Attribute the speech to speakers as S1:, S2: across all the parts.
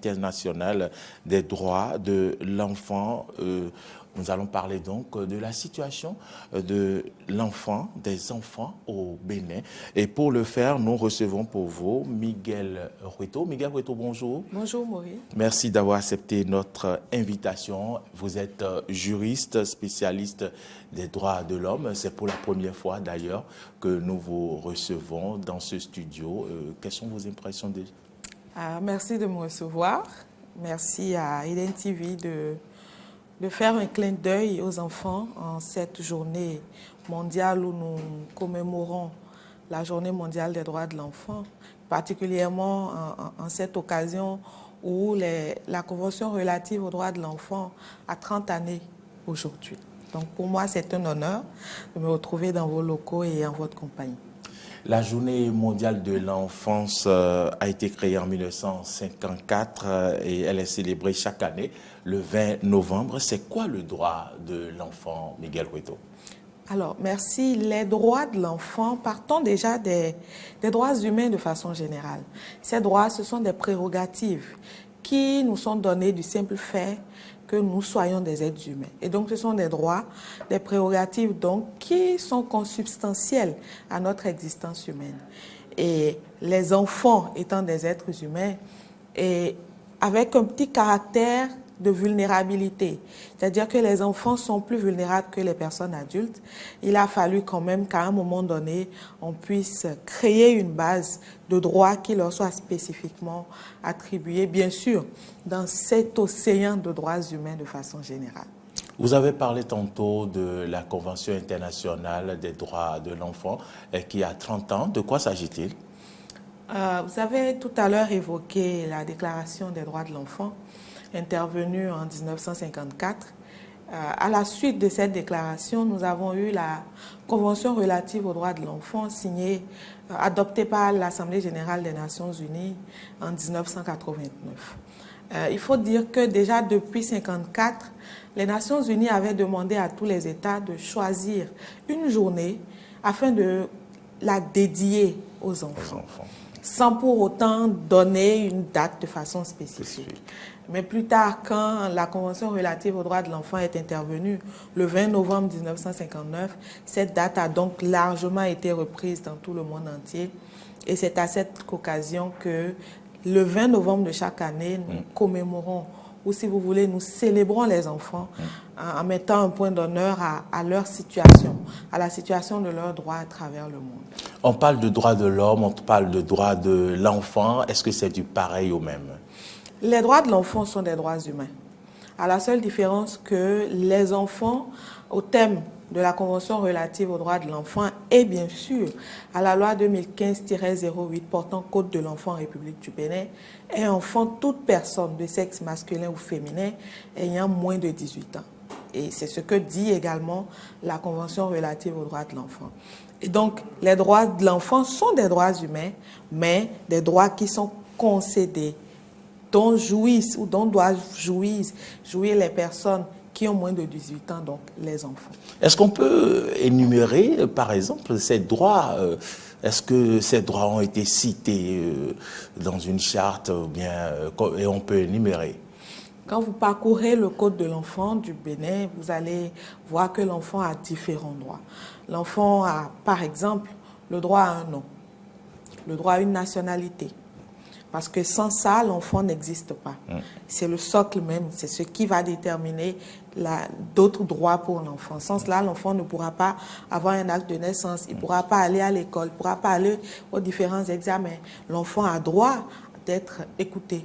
S1: internationale des droits de l'enfant. Nous allons parler donc de la situation de l'enfant, des enfants au Bénin. Et pour le faire, nous recevons pour vous Miguel Rueto. Miguel Rueto, bonjour.
S2: Bonjour Maurice.
S1: Merci d'avoir accepté notre invitation. Vous êtes juriste, spécialiste des droits de l'homme. C'est pour la première fois d'ailleurs que nous vous recevons dans ce studio. Quelles sont vos impressions déjà?
S2: Merci de me recevoir. Merci à Eden TV de faire un clin d'œil aux enfants en cette journée mondiale où nous commémorons la journée mondiale des droits de l'enfant, particulièrement en cette occasion où la Convention relative aux droits de l'enfant a 30 années aujourd'hui. Donc pour moi, c'est un honneur de me retrouver dans vos locaux et en votre compagnie.
S1: La journée mondiale de l'enfance a été créée en 1954 et elle est célébrée chaque année le 20 novembre. C'est quoi le droit de l'enfant, Miguel Rueto?
S2: Alors, merci. Les droits de l'enfant, partons déjà des droits humains de façon générale. Ces droits, ce sont des prérogatives qui nous sont données du simple fait que nous soyons des êtres humains. Et donc, ce sont des droits, des prérogatives donc, qui sont consubstantielles à notre existence humaine. Et les enfants étant des êtres humains, et avec un petit caractère de vulnérabilité, c'est-à-dire que les enfants sont plus vulnérables que les personnes adultes, il a fallu quand même qu'à un moment donné, on puisse créer une base de droits qui leur soit spécifiquement attribuée, bien sûr, dans cet océan de droits humains de façon générale.
S1: Vous avez parlé tantôt de la Convention internationale des droits de l'enfant qui a 30 ans. De quoi s'agit-il?
S2: Vous avez tout à l'heure évoqué la Déclaration des droits de l'enfant, intervenue en 1954. À la suite de cette déclaration, nous avons eu la Convention relative aux droits de l'enfant signée, adoptée par l'Assemblée générale des Nations unies en 1989. Il faut dire que déjà depuis 1954, les Nations unies avaient demandé à tous les États de choisir une journée afin de la dédier aux enfants, sans pour autant donner une date de façon spécifique. Mais plus tard, quand la Convention relative aux droits de l'enfant est intervenue, le 20 novembre 1959, cette date a donc largement été reprise dans tout le monde entier. Et c'est à cette occasion que le 20 novembre de chaque année, nous commémorons, ou si vous voulez, nous célébrons les enfants en mettant un point d'honneur à leur situation, à la situation de leurs droits à travers le monde.
S1: On parle de droits de l'homme, on parle de droits de l'enfant. Est-ce que c'est du pareil au même?
S2: Les droits de l'enfant sont des droits humains, à la seule différence que les enfants, au thème de la Convention relative aux droits de l'enfant et bien sûr à la loi 2015-08 portant Code de l'enfant en République du Bénin, est enfant toute personne de sexe masculin ou féminin ayant moins de 18 ans. Et c'est ce que dit également la Convention relative aux droits de l'enfant. Et donc, les droits de l'enfant sont des droits humains, mais des droits qui sont concédés, dont jouissent ou dont doivent jouir les personnes qui ont moins de 18 ans, donc les enfants.
S1: Est-ce qu'on peut énumérer, par exemple, ces droits? Est-ce que ces droits ont été cités dans une charte ou bien, et on peut énumérer?
S2: Quand vous parcourez le Code de l'enfant du Bénin, vous allez voir que l'enfant a différents droits. L'enfant a, par exemple, le droit à un nom, le droit à une nationalité. Parce que sans ça, l'enfant n'existe pas. C'est le socle même, c'est ce qui va déterminer d'autres droits pour l'enfant. Sans cela, l'enfant ne pourra pas avoir un acte de naissance, il ne pourra pas aller à l'école, il ne pourra pas aller aux différents examens. L'enfant a droit d'être écouté,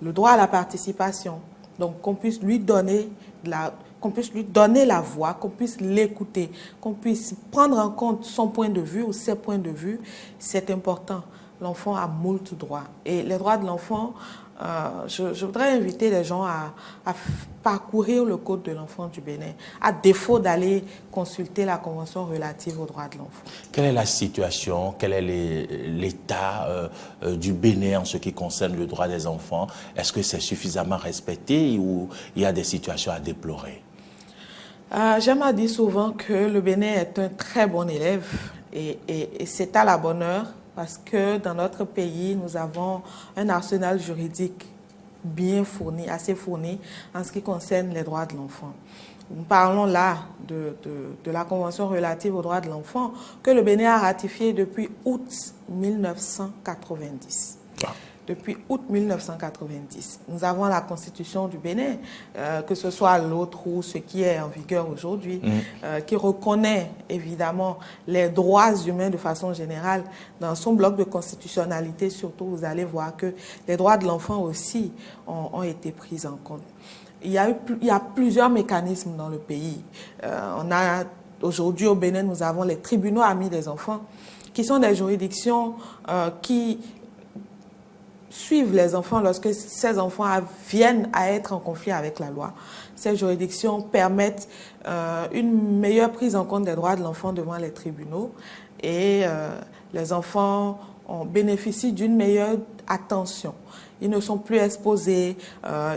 S2: le droit à la participation. Donc qu'on puisse lui donner la voix, qu'on puisse l'écouter, qu'on puisse prendre en compte son point de vue ou ses points de vue, c'est important. L'enfant a moult droits. Et les droits de l'enfant, je voudrais inviter les gens à parcourir le Code de l'enfant du Bénin, à défaut d'aller consulter la Convention relative aux droits de l'enfant.
S1: Quelle est la situation, quel est l'état du Bénin en ce qui concerne le droit des enfants? Est-ce que c'est suffisamment respecté ou il y a des situations à déplorer?
S2: J'aime à dire souvent que le Bénin est un très bon élève et c'est à la bonne heure. Parce que dans notre pays, nous avons un arsenal juridique bien fournie, assez fournie en ce qui concerne les droits de l'enfant. Nous parlons là de la Convention relative aux droits de l'enfant que le Bénin a ratifiée depuis août 1990. Depuis août 1990. Nous avons la Constitution du Bénin, que ce soit l'autre ou ce qui est en vigueur aujourd'hui, qui reconnaît évidemment les droits humains de façon générale. Dans son bloc de constitutionnalité, surtout, vous allez voir que les droits de l'enfant aussi ont été pris en compte. Il y a plusieurs mécanismes dans le pays. Aujourd'hui au Bénin, nous avons les tribunaux amis des enfants, qui sont des juridictions qui suivent les enfants lorsque ces enfants viennent à être en conflit avec la loi. Ces juridictions permettent une meilleure prise en compte des droits de l'enfant devant les tribunaux et les enfants bénéficient d'une meilleure attention. Ils ne sont plus exposés,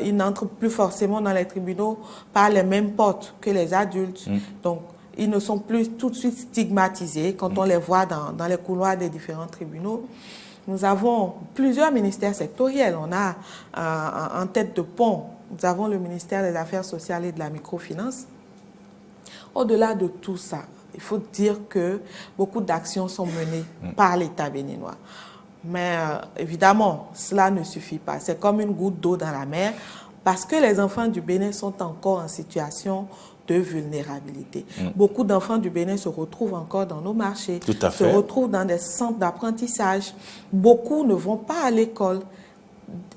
S2: ils n'entrent plus forcément dans les tribunaux par les mêmes portes que les adultes. Donc, ils ne sont plus tout de suite stigmatisés quand on les voit dans les couloirs des différents tribunaux. Nous avons plusieurs ministères sectoriels. On a en tête de pont, nous avons le ministère des Affaires sociales et de la microfinance. Au-delà de tout ça, il faut dire que beaucoup d'actions sont menées par l'État béninois. Mais évidemment, cela ne suffit pas. C'est comme une goutte d'eau dans la mer parce que les enfants du Bénin sont encore en situation de vulnérabilité. Beaucoup d'enfants du Bénin se retrouvent encore dans nos marchés, se retrouvent dans des centres d'apprentissage. Beaucoup ne vont pas à l'école.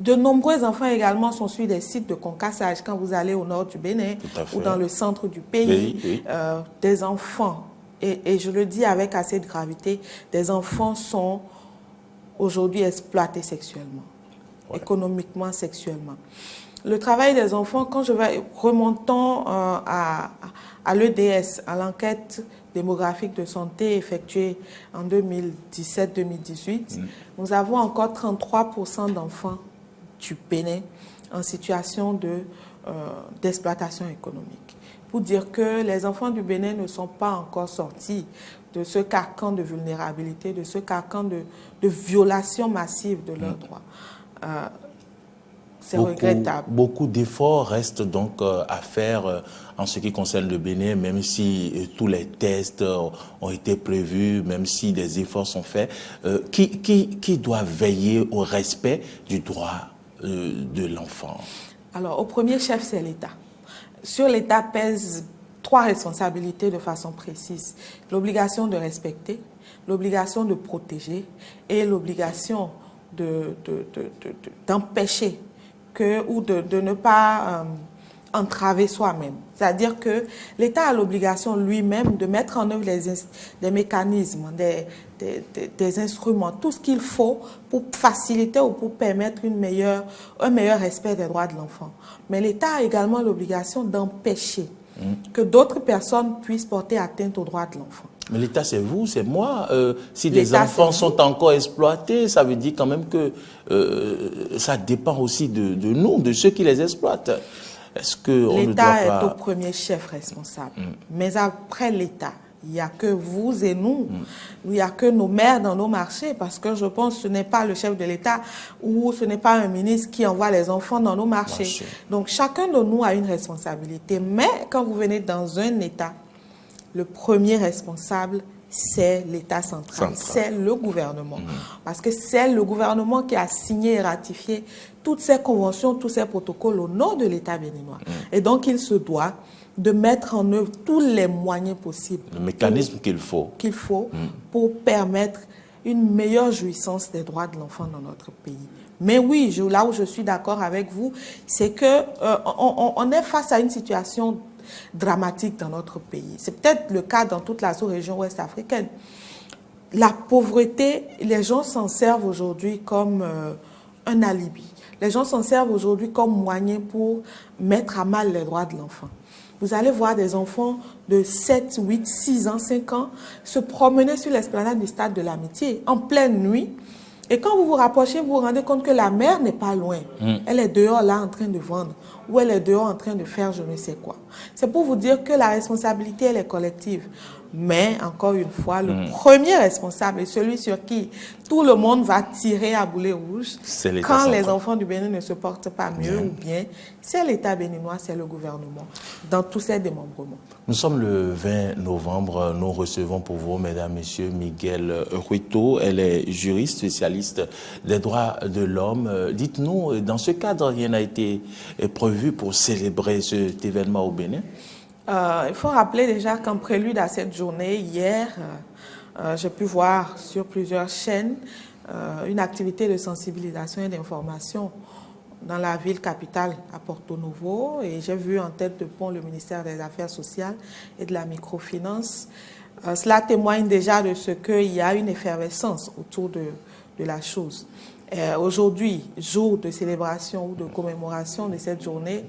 S2: De nombreux enfants également sont sur des sites de concassage. Quand vous allez au nord du Bénin ou dans le centre du pays, des enfants, et je le dis avec assez de gravité, des enfants sont aujourd'hui exploités sexuellement, économiquement, sexuellement. Le travail des enfants, quand je vais remontant à l'EDS, à l'enquête démographique de santé effectuée en 2017-2018, nous avons encore 33% d'enfants du Bénin en situation d'exploitation économique. Pour dire que les enfants du Bénin ne sont pas encore sortis de ce carcan de vulnérabilité, de ce carcan de violation massive de leurs droits. C'est regrettable.
S1: Beaucoup d'efforts restent donc à faire en ce qui concerne le Bénin, même si tous les tests ont été prévus, même si des efforts sont faits. Qui doit veiller au respect du droit de l'enfant?
S2: Alors, au premier chef, c'est l'État. Sur l'État pèsent 3 responsabilités de façon précise. L'obligation de respecter, l'obligation de protéger et l'obligation d'empêcher ou de ne pas entraver soi-même. C'est-à-dire que l'État a l'obligation lui-même de mettre en œuvre des mécanismes, des instruments, tout ce qu'il faut pour faciliter ou pour permettre un meilleur respect des droits de l'enfant. Mais l'État a également l'obligation d'empêcher que d'autres personnes puissent porter atteinte aux droits de l'enfant.
S1: Mais l'État, c'est vous, c'est moi. Si des enfants sont encore exploités, ça veut dire quand même que ça dépend aussi de nous, de ceux qui les exploitent. Est-ce que
S2: l'État est au premier chef responsable. Mais après l'État, il n'y a que vous et nous. Il n'y a que nos maires dans nos marchés, parce que je pense que ce n'est pas le chef de l'État ou ce n'est pas un ministre qui envoie les enfants dans nos marchés. Donc chacun de nous a une responsabilité. Mais quand vous venez dans un État, le premier responsable, c'est l'État central, c'est le gouvernement. Parce que c'est le gouvernement qui a signé et ratifié toutes ces conventions, tous ces protocoles au nom de l'État béninois. Et donc, il se doit de mettre en œuvre tous les moyens possibles.
S1: Le mécanisme qu'il faut.
S2: Pour permettre une meilleure jouissance des droits de l'enfant dans notre pays. Mais oui, là où je suis d'accord avec vous, c'est qu'on est face à une situation dramatique dans notre pays. C'est peut-être le cas dans toute la sous-région ouest africaine. La pauvreté, les gens s'en servent aujourd'hui comme un alibi. Les gens s'en servent aujourd'hui comme moyen pour mettre à mal les droits de l'enfant. Vous allez voir des enfants de 7, 8, 6 ans, 5 ans se promener sur l'esplanade du Stade de l'Amitié en pleine nuit. Et quand vous vous rapprochez, vous vous rendez compte que la mère n'est pas loin. Elle est dehors là en train de vendre ou elle est dehors en train de faire je ne sais quoi. C'est pour vous dire que la responsabilité, elle est collective. Mais, encore une fois, le premier responsable et celui sur qui tout le monde va tirer à boulet rouge quand les enfants du Bénin ne se portent pas mieux ou bien, c'est l'État béninois, c'est le gouvernement, dans tous ses démembrements.
S1: Nous sommes le 20 novembre, nous recevons pour vous, mesdames, messieurs, Miguel Ruito. Elle est juriste, spécialiste des droits de l'homme. Dites-nous, dans ce cadre, rien n'a été prévu pour célébrer cet événement au Bénin?
S2: Il faut rappeler déjà qu'en prélude à cette journée, hier, j'ai pu voir sur plusieurs chaînes une activité de sensibilisation et d'information dans la ville capitale à Porto Novo, et j'ai vu en tête de pont le ministère des Affaires sociales et de la microfinance. Cela témoigne déjà de ce qu'il y a une effervescence autour de la chose. Aujourd'hui, jour de célébration ou de commémoration de cette journée,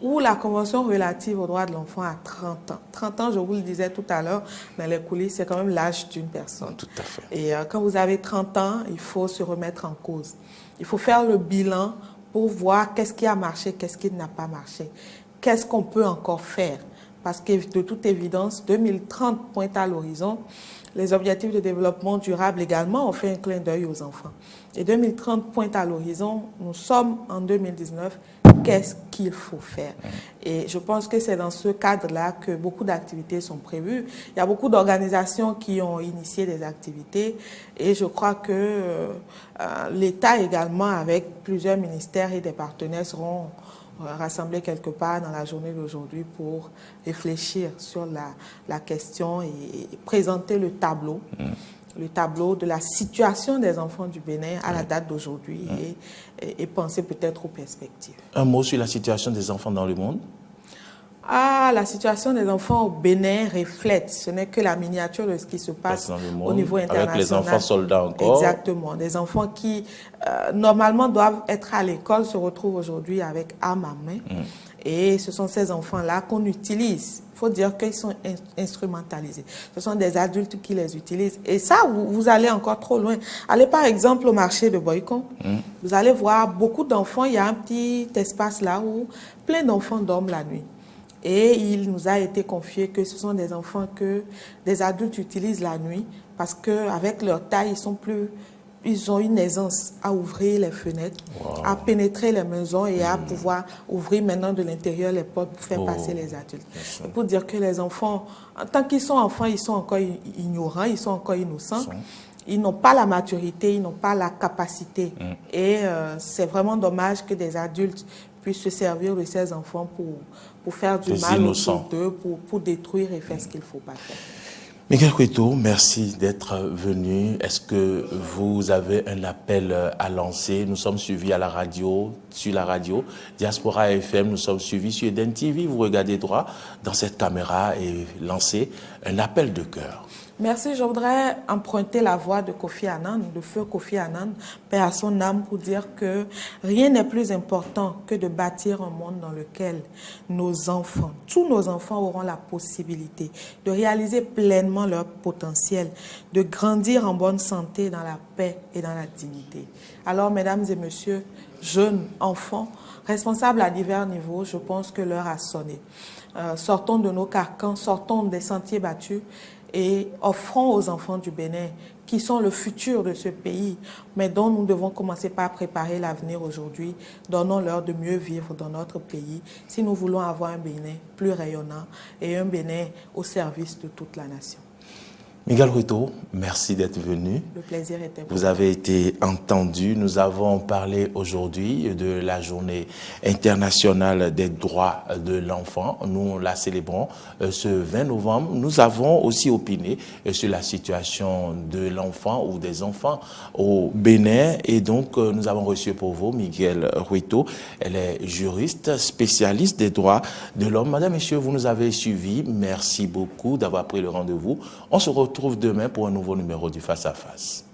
S2: où la Convention relative aux droits de l'enfant a 30 ans. 30 ans, je vous le disais tout à l'heure, dans les coulisses, c'est quand même l'âge d'une personne.
S1: Tout à fait.
S2: Et quand vous avez 30 ans, il faut se remettre en cause. Il faut faire le bilan pour voir qu'est-ce qui a marché, qu'est-ce qui n'a pas marché. Qu'est-ce qu'on peut encore faire? Parce que de toute évidence, 2030 pointe à l'horizon. Les objectifs de développement durable également ont fait un clin d'œil aux enfants. Et 2030 pointe à l'horizon, nous sommes en 2019, qu'est-ce qu'il faut faire? Et je pense que c'est dans ce cadre-là que beaucoup d'activités sont prévues. Il y a beaucoup d'organisations qui ont initié des activités et je crois que l'État également, avec plusieurs ministères et des partenaires, seront rassemblés quelque part dans la journée d'aujourd'hui pour réfléchir sur la question et présenter le tableau de la situation des enfants du Bénin à la date d'aujourd'hui et penser peut-être aux perspectives.
S1: Un mot sur la situation des enfants dans le monde?
S2: La situation des enfants au Bénin reflète, ce n'est que la miniature de ce qui se passe au niveau international.
S1: Avec les enfants soldats encore.
S2: Exactement, des enfants qui normalement doivent être à l'école se retrouvent aujourd'hui avec armes à main. Et ce sont ces enfants-là qu'on utilise. Il faut dire qu'ils sont instrumentalisés. Ce sont des adultes qui les utilisent. Et ça, vous allez encore trop loin. Allez par exemple au marché de Boycon. Vous allez voir beaucoup d'enfants. Il y a un petit espace là où plein d'enfants dorment la nuit. Et il nous a été confié que ce sont des enfants que des adultes utilisent la nuit parce qu'avec leur taille, ils ont une aisance à ouvrir les fenêtres, à pénétrer les maisons et à pouvoir ouvrir maintenant de l'intérieur les portes pour faire passer les adultes. Pour dire que les enfants, tant qu'ils sont enfants, ils sont encore ignorants, ils sont encore innocents. Ils n'ont pas la maturité, ils n'ont pas la capacité. Et c'est vraiment dommage que des adultes puissent se servir de ces enfants pour faire du mal autour d'eux, pour détruire et faire ce qu'il ne faut pas faire.
S1: Miguel Ruito, merci d'être venu. Est-ce que vous avez un appel à lancer? Nous sommes suivis à la radio, sur la radio Diaspora FM, nous sommes suivis sur Eden TV. Vous regardez droit dans cette caméra et lancez un appel de cœur.
S2: Merci. Je voudrais emprunter la voix de Kofi Annan, de feu Kofi Annan, paix à son âme, pour dire que rien n'est plus important que de bâtir un monde dans lequel nos enfants, tous nos enfants auront la possibilité de réaliser pleinement leur potentiel, de grandir en bonne santé, dans la paix et dans la dignité. Alors, mesdames et messieurs, jeunes, enfants, responsables à divers niveaux, je pense que l'heure a sonné. Sortons de nos carcans, sortons des sentiers battus, et offrons aux enfants du Bénin, qui sont le futur de ce pays, mais dont nous devons commencer par préparer l'avenir aujourd'hui, donnons-leur de mieux vivre dans notre pays si nous voulons avoir un Bénin plus rayonnant et un Bénin au service de toute la nation.
S1: Miguel Ruito, merci d'être venu.
S2: Le plaisir était pour
S1: vous. Vous avez été entendu. Nous avons parlé aujourd'hui de la journée internationale des droits de l'enfant. Nous la célébrons ce 20 novembre. Nous avons aussi opiné sur la situation de l'enfant ou des enfants au Bénin. Et donc, nous avons reçu pour vous Miguel Ruito. Elle est juriste, spécialiste des droits de l'homme. Madame, Messieurs, vous nous avez suivis. Merci beaucoup d'avoir pris le rendez-vous. On se retrouve demain pour un nouveau numéro du Face à Face.